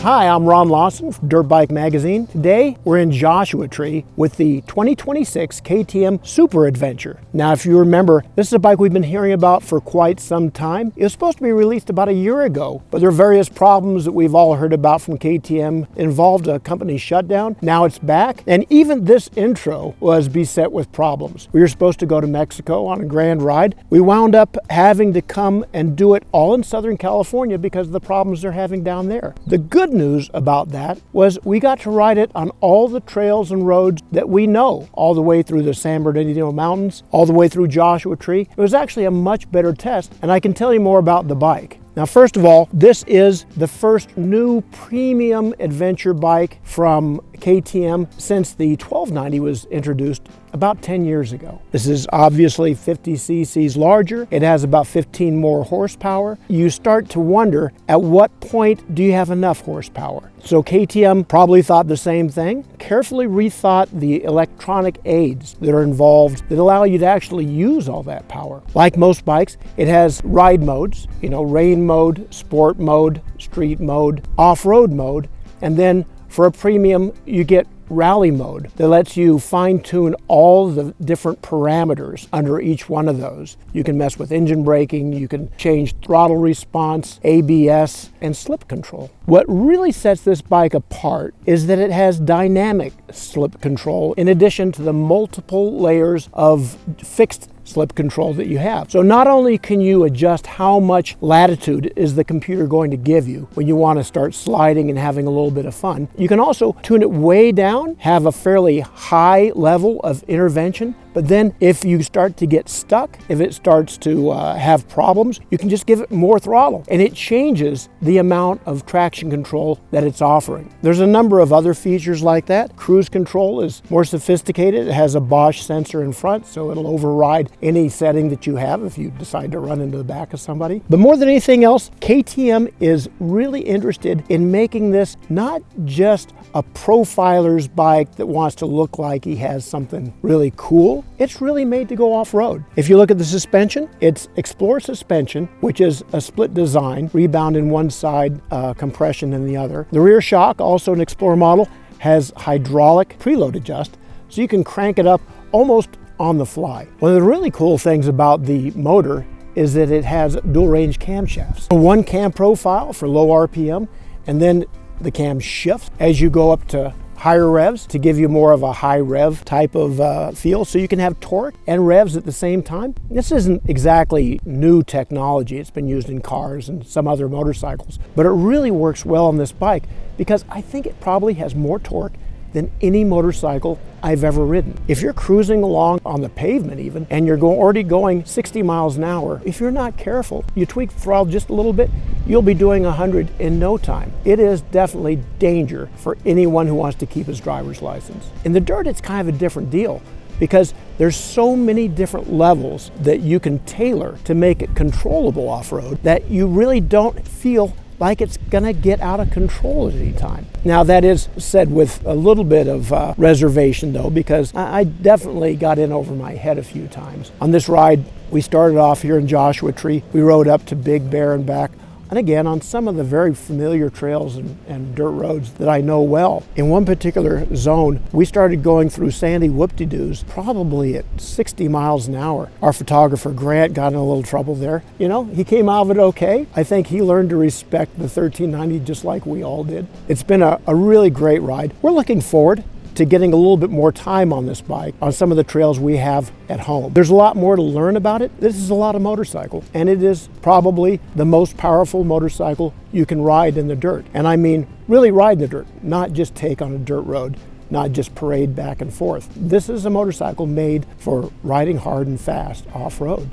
Hi, I'm Lawson from Dirtbike magazine. Today, we're in Joshua Tree with the 2026 KTM Super Adventure. Now, if you remember, this is a bike we've been hearing about for quite some time. It was supposed to be released about a year ago, but there are various problems that we've all heard about from KTM. It involved a company shutdown. Now it's back, and even this intro was beset with problems. We were supposed to go to Mexico on a grand ride. We wound up having to come and do it all in Southern California because of the problems they're having down there. The good news about that was we got to ride it on all the trails and roads that we know, all the way through the San Bernardino Mountains, all the way through Joshua Tree. It was actually a much better test, and I can tell you more about the bike. Now, first of all, this is the first new premium adventure bike from KTM since the 1290 was introduced about 10 years ago. This is obviously 50 cc's larger. It has about 15 more horsepower. You start to wonder, at what point do you have enough horsepower? So KTM probably thought the same thing, carefully rethought the electronic aids that are involved that allow you to actually use all that power. Like most bikes, it has ride modes, rain mode, sport mode, street mode, off-road mode, and then for a premium, you get rally mode that lets you fine-tune all the different parameters under each one of those. You can mess with engine braking, you can change throttle response, ABS, and slip control. What really sets this bike apart is that it has dynamic slip control in addition to the multiple layers of fixed slip control that you have. So not only can you adjust how much latitude is the computer going to give you when you want to start sliding and having a little bit of fun, you can also tune it way down, have a fairly high level of intervention, but then if you start to get stuck, if it starts to have problems, you can just give it more throttle, and it changes the amount of traction control that it's offering. There's a number of other features like that. Cruise control is more sophisticated. It has a Bosch sensor in front, so it'll override any setting that you have if you decide to run into the back of somebody. But more than anything else, KTM is really interested in making this not just a profiler's bike that wants to look like he has something really cool. It's really made to go off-road. If you look at the suspension, it's Explorer suspension, which is a split design, rebound in one side, compression in the other. The rear shock, also an Explorer model, has hydraulic preload adjust, so you can crank it up almost on the fly. One of the really cool things about the motor is that it has dual range camshafts. One cam profile for low RPM, and then the cam shifts as you go up to higher revs to give you more of a high rev type of feel, so you can have torque and revs at the same time. This isn't exactly new technology. It's been used in cars and some other motorcycles, but it really works well on this bike because I think it probably has more torque than any motorcycle I've ever ridden. If you're cruising along on the pavement even, and you're already going 60 miles an hour, if you're not careful, you tweak the throttle just a little bit, you'll be doing 100 in no time. It is definitely danger for anyone who wants to keep his driver's license. In the dirt, it's kind of a different deal because there's so many different levels that you can tailor to make it controllable off-road that you really don't feel like it's gonna get out of control at any time. Now, that is said with a little bit of reservation though, because I definitely got in over my head a few times. On this ride, we started off here in Joshua Tree. We rode up to Big Bear and back, and again, on some of the very familiar trails and dirt roads that I know well. In one particular zone, we started going through sandy whoop-de-doos, probably at 60 miles an hour. Our photographer, Grant, got in a little trouble there. He came out of it okay. I think he learned to respect the 1390 just like we all did. It's been a really great ride. We're looking forward to getting a little bit more time on this bike on some of the trails we have at home. There's a lot more to learn about it. This is a lot of motorcycle, and it is probably the most powerful motorcycle you can ride in the dirt. And I mean really ride in the dirt, not just take on a dirt road, not just parade back and forth. This is a motorcycle made for riding hard and fast off-road,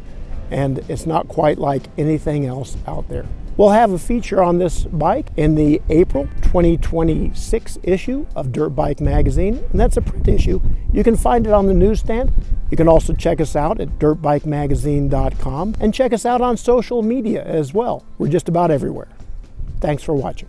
and it's not quite like anything else out there. We'll have a feature on this bike in the April 2026 issue of Dirtbike magazine, and that's a print issue. You can find it on the newsstand. You can also check us out at dirtbikemagazine.com and check us out on social media as well. We're just about everywhere. Thanks for watching.